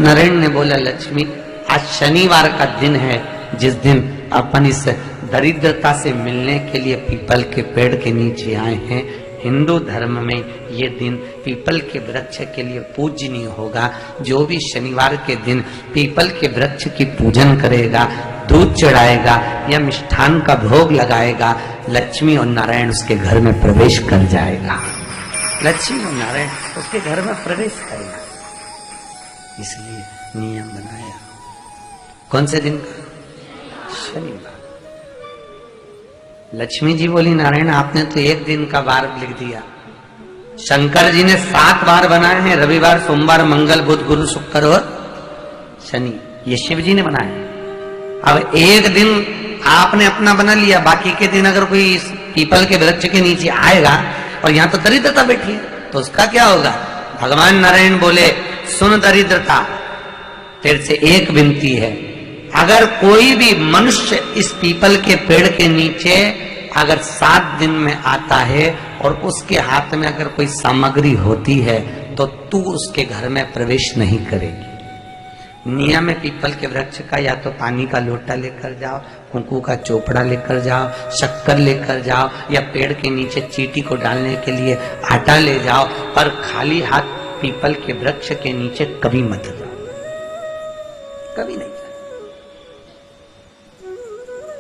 नारायण ने बोला, लक्ष्मी आज शनिवार का दिन है, जिस दिन अपन इस दरिद्रता से मिलने के लिए पीपल के पेड़ के नीचे आए हैं। हिंदू धर्म में ये दिन पीपल के वृक्ष के लिए पूजनीय होगा। जो भी शनिवार के दिन पीपल के वृक्ष की पूजन करेगा, दूध चढ़ाएगा या मिष्ठान का भोग लगाएगा, लक्ष्मी और नारायण उसके घर में प्रवेश कर जाएगा। लक्ष्मी और नारायण उसके घर में प्रवेश करेगा। इसलिए नियम बनाया। कौन से दिन का? शनिवार। लक्ष्मी जी बोली, नारायण आपने तो एक दिन का वार लिख दिया। शंकर जी ने 7 बार बनाए हैं, रविवार, सोमवार, मंगल, बुध, गुरु, शुक्र और शनि। ये शिव जी ने बनाया। अब एक दिन आपने अपना बना लिया, बाकी के दिन अगर कोई पीपल के वृक्ष के नीचे आएगा और यहाँ तो दरिद्रता बैठी है, तो उसका क्या होगा? भगवान नारायण बोले, सुन दरिद्रता, तेरे से एक विनती है, अगर कोई भी मनुष्य इस पीपल के पेड़ के नीचे अगर 7 दिन में आता है और उसके हाथ में अगर कोई सामग्री होती है तो तू उसके घर में प्रवेश नहीं करेगी। नियम है पीपल के वृक्ष का, या तो पानी का लोटा लेकर जाओ, कुंकू का चोपड़ा लेकर जाओ, शक्कर लेकर जाओ, या पेड़ के नीचे चींटी को डालने के लिए आटा ले जाओ, पर खाली हाथ पीपल के वृक्ष के नीचे कभी मत जाओ, कभी नहीं।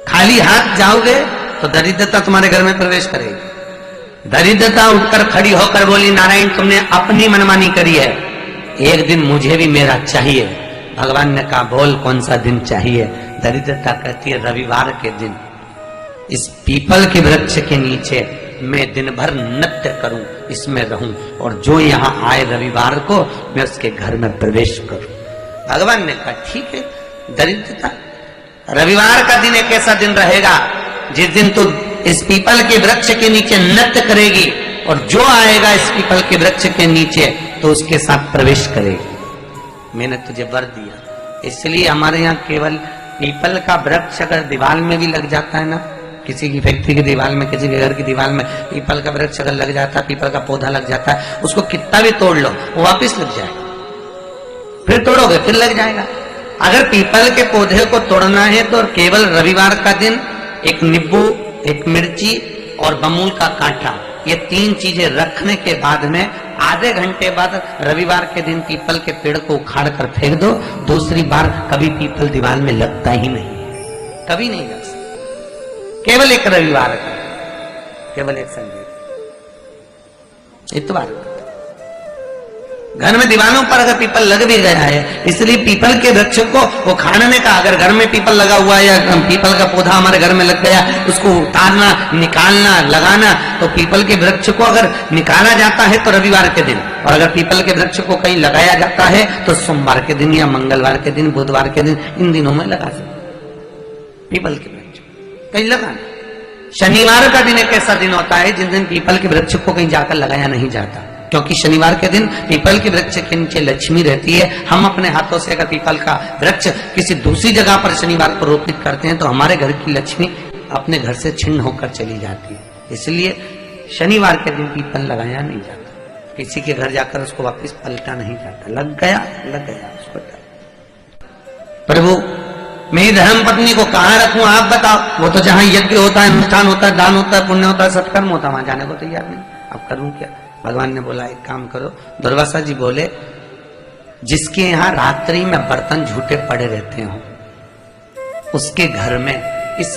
खाली हाथ जाओगे तो दरिद्रता तुम्हारे घर में प्रवेश करेगी। दरिद्रता उठकर खड़ी होकर बोली, नारायण तुमने अपनी मनमानी करी है, एक दिन मुझे भी मेरा चाहिए। भगवान ने कहा, बोल कौन सा दिन चाहिए? दरिद्रता कहती है, रविवार के दिन इस पीपल के वृक्ष के नीचे मैं दिन भर नृत्य करूं, इसमें रहूं, और जो यहां आए रविवार को मैं उसके घर में प्रवेश करूं। भगवान ने कहा, ठीक है। दरिद्रता, रविवार का दिन एक ऐसा दिन रहेगा जिस दिन तू इस पीपल के वृक्ष के नीचे नृत्य करेगी, और जो आएगा इस पीपल के वृक्ष के नीचे तो उसके साथ प्रवेश करेगी। मैंने तुझे वर दिया। इसलिए हमारे यहाँ केवल पीपल का वृक्ष अगर दीवार में भी लग जाता है ना, किसी की फैक्ट्री की दीवार में, किसी के घर की दीवार में पीपल का वृक्ष अगर लग जाता है, पीपल का पौधा लग जाता है, उसको कितना भी तोड़ लो वो वापिस लग जाएगा। फिर तोड़ोगे फिर लग जाएगा। अगर पीपल के पौधे को तोड़ना है तो केवल रविवार का दिन एक नींबू, एक मिर्ची और बमूल का कांटा, ये 3 चीजें रखने के बाद में आधे घंटे बाद रविवार के दिन पीपल के पेड़ को उखाड़ कर फेंक दो। दूसरी बार कभी पीपल दीवार में लगता ही नहीं, कभी नहीं लग सकता। केवल एक रविवार का, केवल एक संडे, इतवार। घर में दीवानों पर अगर पीपल लग भी गया है, इसलिए पीपल के वृक्ष को वो खाने का, अगर घर में पीपल लगा हुआ है या पीपल का पौधा हमारे घर में लग गया, उसको उतारना, निकालना, लगाना, तो पीपल के वृक्ष को अगर निकाला जाता है तो रविवार के दिन, और अगर पीपल के वृक्ष को कहीं लगाया जाता है तो सोमवार के दिन या मंगलवार के दिन, बुधवार के दिन, इन दिनों में लगा सकते पीपल के वृक्ष कहीं लगाना। शनिवार का दिन एक ऐसा दिन होता है जिस दिन पीपल के वृक्ष को कहीं जाकर लगाया नहीं जाता, क्योंकि शनिवार के दिन पीपल के वृक्ष के नीचे लक्ष्मी रहती है। हम अपने हाथों से अगर पीपल का वृक्ष किसी दूसरी जगह पर शनिवार को रोपित करते हैं तो हमारे घर की लक्ष्मी अपने घर से छिन्न होकर चली जाती है। इसलिए शनिवार के दिन पीपल लगाया नहीं जाता, किसी के घर जाकर उसको वापस पलटा नहीं जाता। लग गया उसको। प्रभु मेरी धर्म पत्नी को कहाँ रखूं आप बताओ? वो तो जहां यज्ञ होता है, अनुष्ठान होता है, दान होता है, पुण्य होता है, सत्कर्म होता है, वहां जाने को तैयार नहीं। अब करूं क्या? भगवान ने बोला, एक काम करो। दुर्वासा जी बोले, जिसके यहाँ रात्रि में बर्तन झूठे पड़े रहते हो उसके घर में इस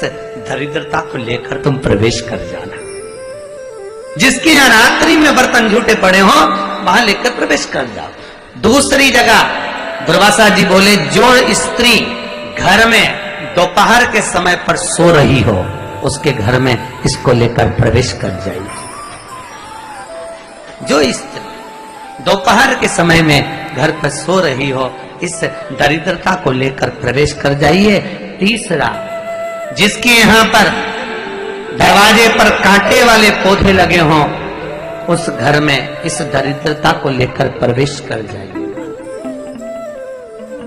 दरिद्रता को लेकर तुम प्रवेश कर जाना। जिसके यहाँ रात्रि में बर्तन झूठे पड़े हो वहां लेकर प्रवेश कर जाओ। दूसरी जगह दुर्वासा जी बोले, जो स्त्री घर में दोपहर के समय पर सो रही हो उसके घर में इसको लेकर प्रवेश कर जाइए। जो स्त्री दोपहर के समय में घर पर सो रही हो इस दरिद्रता को लेकर प्रवेश कर जाइए। तीसरा, जिसके यहाँ पर दरवाजे पर कांटे वाले पौधे लगे हों उस घर में इस दरिद्रता को लेकर प्रवेश कर जाइए।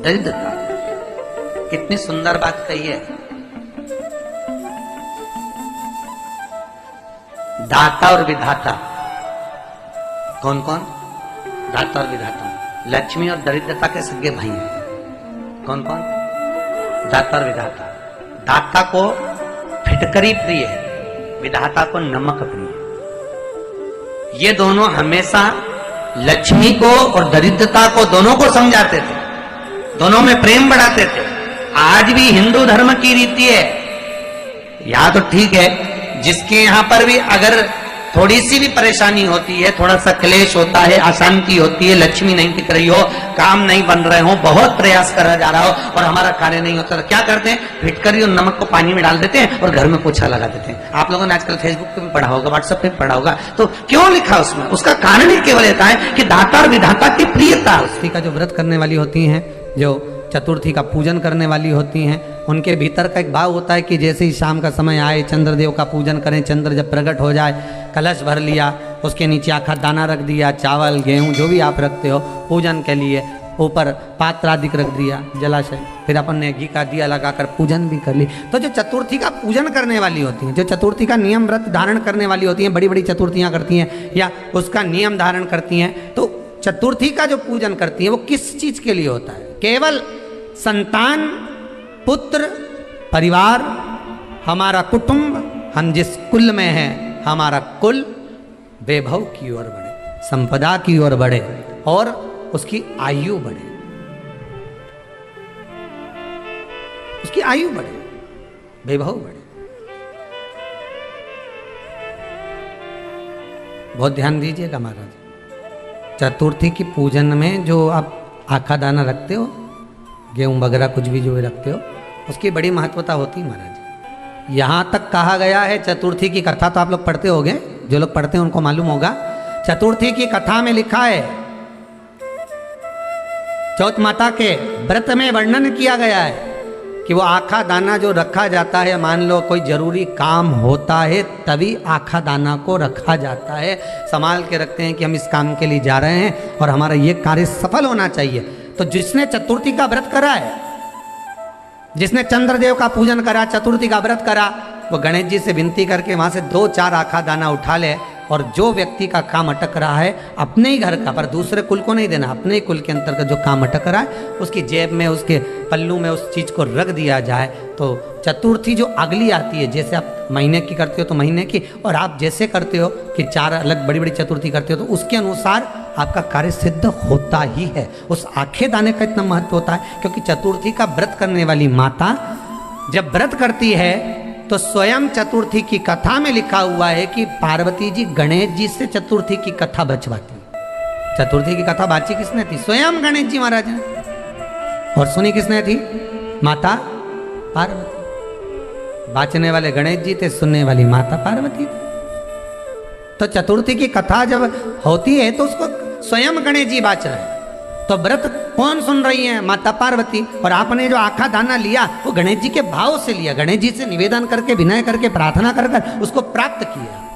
दरिद्रता कितनी सुंदर बात कही है। दाता और विधाता, कौन कौन? दाता और विधाता। लक्ष्मी और दरिद्रता के सगे भाई हैं। कौन कौन? दाता और विधाता। दाता को फिटकरी प्रिय है, विधाता को नमक प्रिय है। ये दोनों हमेशा लक्ष्मी को और दरिद्रता को दोनों को समझाते थे, दोनों में प्रेम बढ़ाते थे। आज भी हिंदू धर्म की रीति है, या तो ठीक है, जिसके यहां पर भी अगर थोड़ी सी भी परेशानी होती है, थोड़ा सा क्लेश होता है, अशांति होती है, लक्ष्मी नहीं टिक रही हो, काम नहीं बन रहे हो, बहुत प्रयास करा जा रहा हो और हमारा कार्य नहीं होता, तो क्या करते हैं? फिटकरी और नमक को पानी में डाल देते हैं और घर में पोछा लगा देते हैं। आप लोगों ने आजकल फेसबुक पे भी पढ़ा होगा, व्हाट्सएप पे भी पढ़ा होगा। तो क्यों लिखा उसमें? उसका कारण ही केवल रहता है कि दाता और विधाता की प्रियता। उसकी का जो व्रत करने वाली होती हैं, जो चतुर्थी का पूजन करने वाली होती हैं, उनके भीतर का एक भाव होता है कि जैसे ही शाम का समय आए चंद्रदेव का पूजन करें, चंद्र जब प्रकट हो जाए, कलश भर लिया, उसके नीचे आखा दाना रख दिया, चावल गेहूं जो भी आप रखते हो पूजन के लिए, ऊपर पात्र आदि रख दिया जलाशय, फिर अपन ने घी का दिया लगाकर पूजन भी कर ली। तो जो चतुर्थी का पूजन करने वाली होती हैं, जो चतुर्थी का नियम व्रत धारण करने वाली होती हैं, बड़ी बड़ी चतुर्थियाँ करती हैं या उसका नियम धारण करती हैं, तो चतुर्थी का जो पूजन करती हैं वो किस चीज के लिए होता है? केवल संतान, पुत्र, परिवार, हमारा कुटुंब, हम जिस कुल में हैं, हमारा कुल वैभव की ओर बढ़े, संपदा की ओर बढ़े और उसकी आयु बढ़े, उसकी आयु बढ़े, वैभव बढ़े। बहुत ध्यान दीजिएगा महाराज, चतुर्थी की पूजन में जो आप आखा दाना रखते हो, गेहूं वगैरह कुछ भी जो भी रखते हो, उसकी बड़ी महत्वता होती है महाराज। यहाँ तक कहा गया है, चतुर्थी की कथा तो आप लोग पढ़ते होंगे, जो लोग पढ़ते हैं उनको मालूम होगा। चतुर्थी की कथा में लिखा है, चौथ माता के व्रत में वर्णन किया गया है कि वो आखा दाना जो रखा जाता है, मान लो कोई जरूरी काम होता है तभी आखा दाना को रखा जाता है, संभाल के रखते हैं कि हम इस काम के लिए जा रहे हैं और हमारा ये कार्य सफल होना चाहिए। तो जिसने चतुर्थी का व्रत करा है, जिसने चंद्रदेव का पूजन करा, चतुर्थी का व्रत करा, वो गणेश जी से विनती करके वहां से 2-4 आखा दाना उठा ले, और जो व्यक्ति का काम अटक रहा है अपने ही घर का, पर दूसरे कुल को नहीं देना, अपने ही कुल के अंतर्गत जो काम अटक रहा है उसकी जेब में, उसके पल्लू में उस चीज़ को रख दिया जाए। तो चतुर्थी जो अगली आती है, जैसे आप महीने की करते हो तो महीने की, और आप जैसे करते हो कि 4 अलग बड़ी बड़ी चतुर्थी करते हो तो उसके अनुसार आपका कार्य सिद्ध होता ही है। उस आखे दाने का इतना महत्व होता है क्योंकि चतुर्थी का व्रत करने वाली माता जब व्रत करती है तो स्वयं चतुर्थी की कथा में लिखा हुआ है कि पार्वती जी गणेश जी से चतुर्थी की कथा बचवाती। चतुर्थी की कथा बाची किसने थी? स्वयं गणेश जी महाराज ने। और सुनी किसने थी? माता पार्वती। बाचने वाले गणेश जी थे, सुनने वाली माता पार्वती थी। तो चतुर्थी की कथा जब होती है तो उसको स्वयं गणेश जी बाच रहे हैं, तो व्रत कौन सुन रही है? माता पार्वती। और आपने जो आखा दाना लिया वो गणेश जी के भाव से लिया, गणेश जी से निवेदन करके, विनय करके, प्रार्थना कर उसको प्राप्त किया।